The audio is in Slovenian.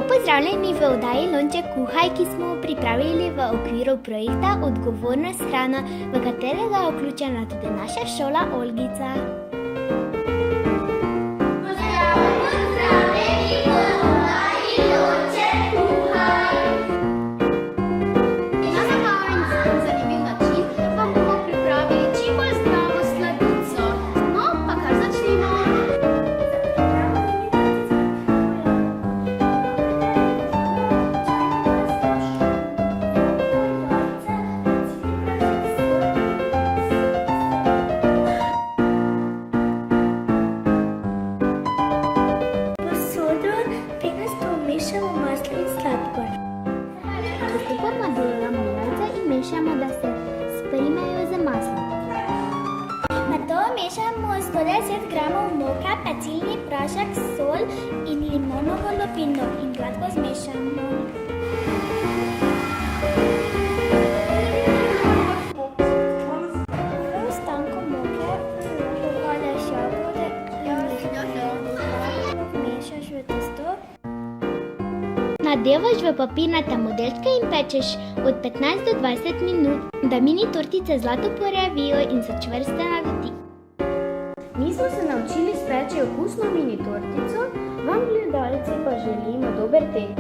Pozdravljeni v oddaji Lonček kuhaj, ki smo jo pripravili v okviru projekta Odgovorna s hrano, v katerega je vključena tudi naša šola Olgica. Mešamo maslo in sladkor. Postopoma dodajamo jajca in mešamo, da se sprimejo z maslom. Nato mešamo 110 gramov moka, pecilni prašek, sol in limonovo lupino in gladko zmešamo. V stanko moke dodaješ jagode in mešaš v testo. Nadevaš v papirnate modelčke in pečeš od 15 do 20 minut, da mini tortice zlato porjavijo in so čvrste na dotik. Mi smo se naučili speči okusno mini tortico, vam gledalci pa želimo dober tek.